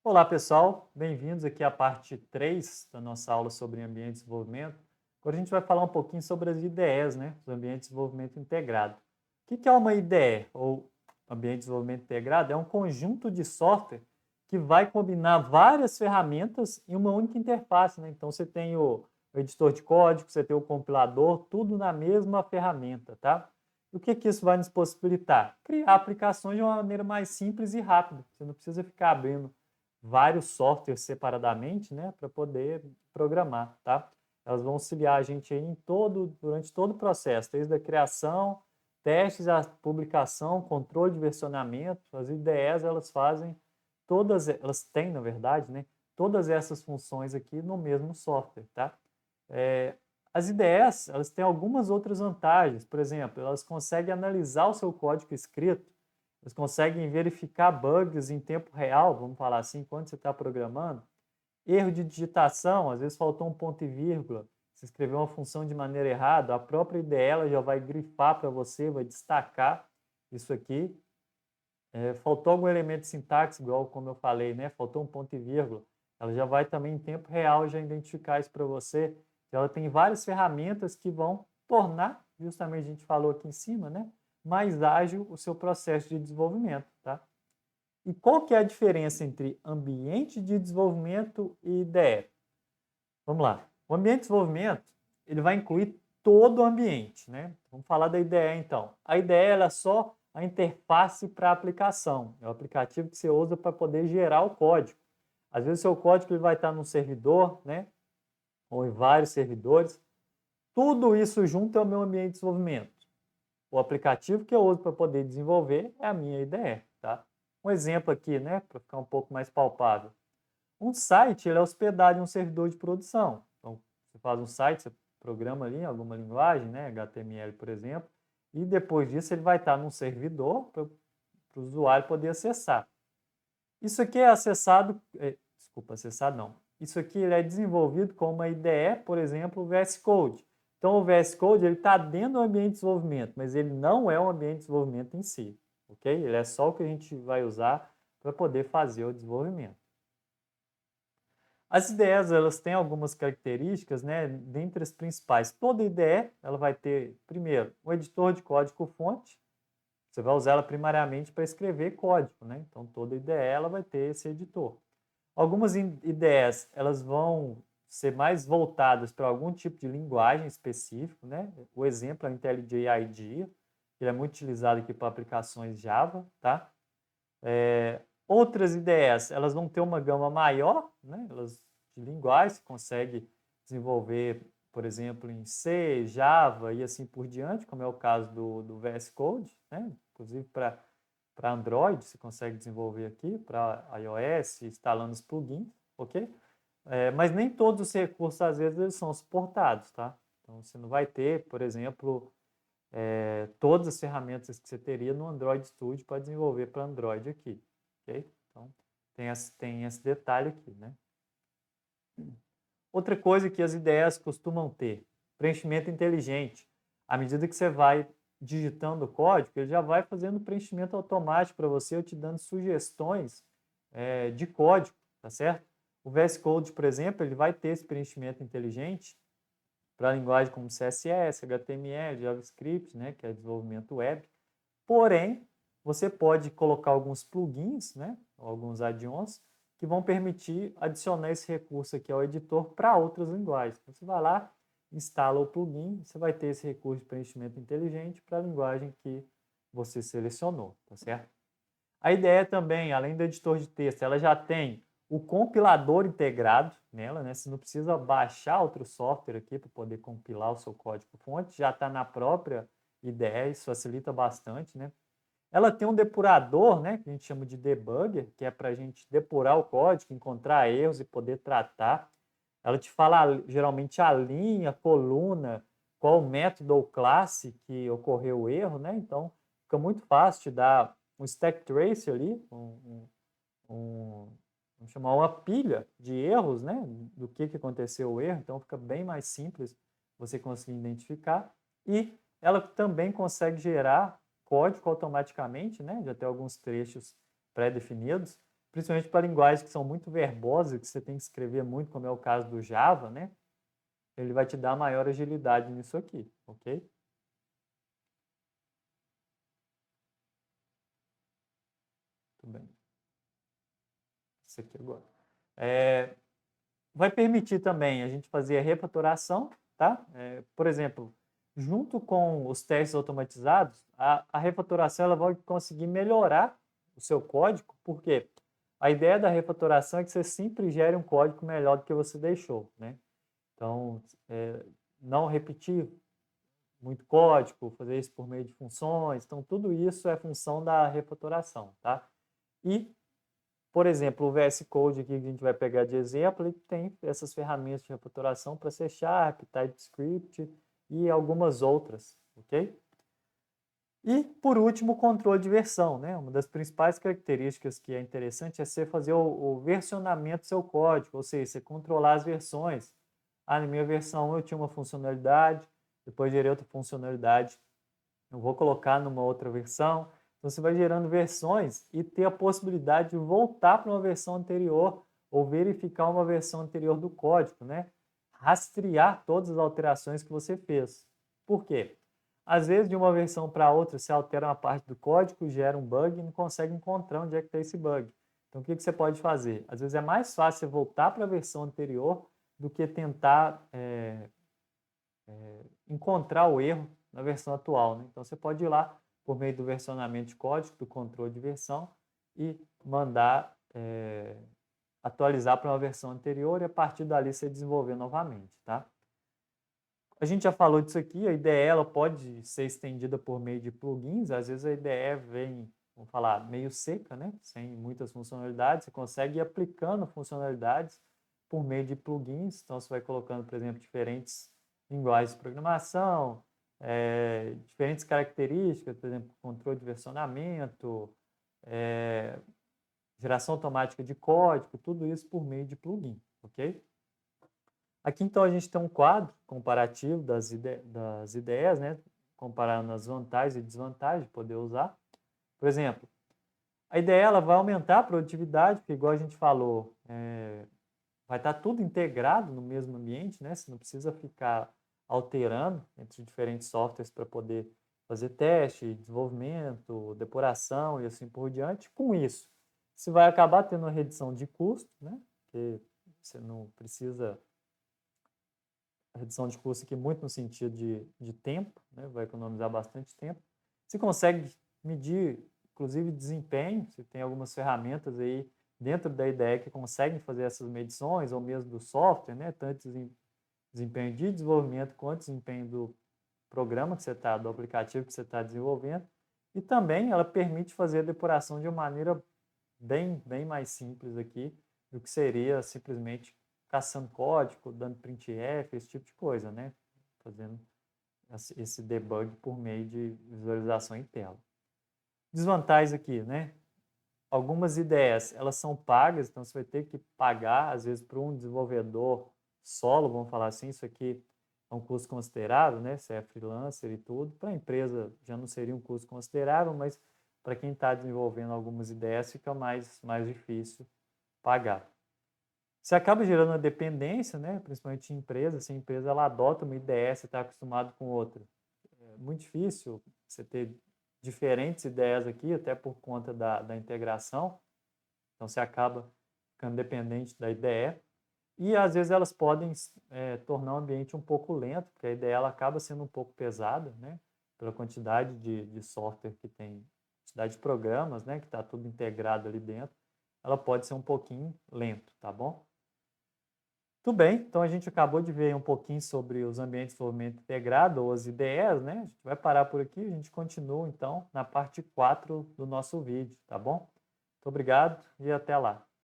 Olá, pessoal. Bem-vindos aqui à parte 3 da nossa aula sobre ambiente de desenvolvimento. Agora a gente vai falar um pouquinho sobre as IDEs, né? Os ambientes de desenvolvimento integrado. O que é uma IDE, ou ambiente de desenvolvimento integrado? É um conjunto de software que vai combinar várias ferramentas em uma única interface, né? Então você tem o editor de código, você tem o compilador, tudo na mesma ferramenta, tá? E o que isso vai nos possibilitar? Criar aplicações de uma maneira mais simples e rápida. Você não precisa ficar abrindo vários softwares separadamente, né, para poder programar, tá? Elas vão auxiliar a gente aí durante todo o processo, desde a criação, testes, a publicação, controle de versionamento. As IDEs, elas fazem elas têm, na verdade, né, todas essas funções aqui no mesmo software, tá? É, as IDEs, elas têm algumas outras vantagens. Por exemplo, elas conseguem analisar o seu código escrito, eles conseguem verificar bugs em tempo real, vamos falar assim, enquanto você está programando. Erro de digitação, às vezes faltou um ponto e vírgula, você escreveu uma função de maneira errada, a própria IDE ela já vai grifar para você, vai destacar isso aqui. Faltou algum elemento de sintaxe, igual como eu falei, né? Faltou um ponto e vírgula. Ela já vai também em tempo real já identificar isso para você. Ela tem várias ferramentas que vão tornar, justamente a gente falou aqui em cima, né? Mais ágil o seu processo de desenvolvimento, tá? E qual que é a diferença entre ambiente de desenvolvimento e IDE? Vamos lá. O ambiente de desenvolvimento, ele vai incluir todo o ambiente, né? Vamos falar da IDE então. A IDE ela é só a interface para a aplicação. É o aplicativo que você usa para poder gerar o código. Às vezes o seu código ele vai estar num servidor, né? Ou em vários servidores. Tudo isso junto é o meu ambiente de desenvolvimento. O aplicativo que eu uso para poder desenvolver é a minha IDE, tá? Um exemplo aqui, né, para ficar um pouco mais palpável. Um site ele é hospedado em um servidor de produção. Então, você faz um site, você programa ali em alguma linguagem, né, HTML, por exemplo, e depois disso ele vai estar num servidor para o usuário poder acessar. Isso aqui é acessado, desculpa, acessado não. Isso aqui ele é desenvolvido com uma IDE, por exemplo, o VS Code. Então, o VS Code ele está dentro do ambiente de desenvolvimento, mas ele não é um ambiente de desenvolvimento em si, ok? Ele é só o que a gente vai usar para poder fazer o desenvolvimento. As IDEs, elas têm algumas características, né, dentre as principais. Toda IDE, ela vai ter, primeiro, um editor de código-fonte. Você vai usar ela primariamente para escrever código, né? Então, toda IDE, ela vai ter esse editor. Algumas IDEs, elas vão ser mais voltadas para algum tipo de linguagem específico, né? O exemplo é o IntelliJ IDEA, que ele é muito utilizado aqui para aplicações Java, tá? Outras IDEs, elas vão ter uma gama maior, né? Elas de linguagem, você consegue desenvolver, por exemplo, em C, Java e assim por diante, como é o caso do VS Code, né? Inclusive para Android, você consegue desenvolver aqui, para iOS, instalando os plugins, ok? Mas nem todos os recursos, às vezes, eles são suportados, tá? Então, você não vai ter, por exemplo, todas as ferramentas que você teria no Android Studio para desenvolver para Android aqui, ok? Então, tem esse detalhe aqui, né? Outra coisa que as ideias costumam ter, preenchimento inteligente. À medida que você vai digitando o código, ele já vai fazendo preenchimento automático para você, ou te dando sugestões de código, tá certo? O VS Code, por exemplo, ele vai ter esse preenchimento inteligente para linguagem como CSS, HTML, JavaScript, né, que é desenvolvimento web. Porém, você pode colocar alguns plugins, né, alguns add-ons, que vão permitir adicionar esse recurso aqui ao editor para outras linguagens. Então, você vai lá, instala o plugin, você vai ter esse recurso de preenchimento inteligente para a linguagem que você selecionou, tá certo? A ideia também, além do editor de texto, ela já tem o compilador integrado nela, né? Você não precisa baixar outro software aqui para poder compilar o seu código-fonte, já está na própria IDE, isso facilita bastante, né? Ela tem um depurador, né, que a gente chama de debugger, que é para a gente depurar o código, encontrar erros e poder tratar. Ela te fala geralmente a linha, coluna, qual método ou classe que ocorreu o erro, né? Então, fica muito fácil te dar um stack trace ali, vamos chamar uma pilha de erros, né? Do que aconteceu o erro. Então, fica bem mais simples você conseguir identificar. E ela também consegue gerar código automaticamente, né? Já tem alguns trechos pré-definidos. principalmente para linguagens que são muito verbosas, que você tem que escrever muito, como é o caso do Java, né? Ele vai te dar maior agilidade nisso aqui, ok? Tudo bem. Isso aqui agora. Vai permitir também a gente fazer a refatoração, tá? Por exemplo, junto com os testes automatizados, a refatoração ela vai conseguir melhorar o seu código, porque a ideia da refatoração é que você sempre gere um código melhor do que você deixou, né? Então, não repetir muito código, fazer isso por meio de funções, então tudo isso é função da refatoração, tá? E por exemplo, o VS Code aqui que a gente vai pegar de exemplo, ele tem essas ferramentas de refatoração para C Sharp, TypeScript e algumas outras, ok? E, por último, o controle de versão, né? Uma das principais características que é interessante é você fazer o versionamento do seu código, ou seja, você controlar as versões. Na minha versão eu tinha uma funcionalidade, depois gerei outra funcionalidade, eu vou colocar numa outra versão. Então, você vai gerando versões e ter a possibilidade de voltar para uma versão anterior ou verificar uma versão anterior do código, né? Rastrear todas as alterações que você fez. Por quê? Às vezes, de uma versão para outra, você altera uma parte do código, gera um bug e não consegue encontrar onde é que está esse bug. Então, o que você pode fazer? Às vezes é mais fácil você voltar para a versão anterior do que tentar encontrar o erro na versão atual, né? Então, você pode ir lá por meio do versionamento de código, do controle de versão e mandar atualizar para uma versão anterior e a partir dali você desenvolver novamente, tá? A gente já falou disso aqui, a IDE ela pode ser estendida por meio de plugins, às vezes a IDE vem, vamos falar, meio seca, né? Sem muitas funcionalidades, você consegue ir aplicando funcionalidades por meio de plugins, então você vai colocando, por exemplo, diferentes linguagens de programação, diferentes características, por exemplo, controle de versionamento, geração automática de código, tudo isso por meio de plugin, ok? Aqui, então, a gente tem um quadro comparativo das ideias, né? Comparando as vantagens e desvantagens de poder usar. Por exemplo, a ideia ela vai aumentar a produtividade, porque, igual a gente falou, vai estar tudo integrado no mesmo ambiente, né? Você não precisa ficar alterando entre diferentes softwares para poder fazer teste, desenvolvimento, depuração e assim por diante. Com isso, você vai acabar tendo uma redução de custo, né? Porque você não precisa a redução de custo aqui muito no sentido de tempo, né? Vai economizar bastante tempo. Você consegue medir, inclusive, desempenho, você tem algumas ferramentas aí dentro da IDE que conseguem fazer essas medições, ou mesmo do software, né? Tanto desempenho de desenvolvimento quanto desempenho do programa que você está, do aplicativo que você está desenvolvendo. E também ela permite fazer a depuração de uma maneira bem mais simples aqui do que seria simplesmente caçando código, dando printf, esse tipo de coisa, né? Fazendo esse debug por meio de visualização em tela. Desvantagens aqui, né? Algumas ideias, elas são pagas, então você vai ter que pagar, às vezes, para um desenvolvedor solo, vamos falar assim, isso aqui é um custo considerável, né? Se é freelancer e tudo. Para a empresa já não seria um custo considerável, mas para quem está desenvolvendo algumas ideias fica mais difícil pagar. Você acaba gerando uma dependência, né? Principalmente em empresa. Se a empresa ela adota uma ideia, você está acostumado com outra. É muito difícil você ter diferentes ideias aqui, até por conta da integração. Então, você acaba ficando dependente da ideia. E, às vezes, elas podem tornar o ambiente um pouco lento, porque a ideia ela acaba sendo um pouco pesada, né? Pela quantidade de software que tem, quantidade de programas, né? Que está tudo integrado ali dentro. Ela pode ser um pouquinho lento, tá bom? Tudo bem, então a gente acabou de ver um pouquinho sobre os ambientes de desenvolvimento integrado, ou as IDEs, né? A gente vai parar por aqui, a gente continua então na parte 4 do nosso vídeo, tá bom? Muito obrigado e até lá.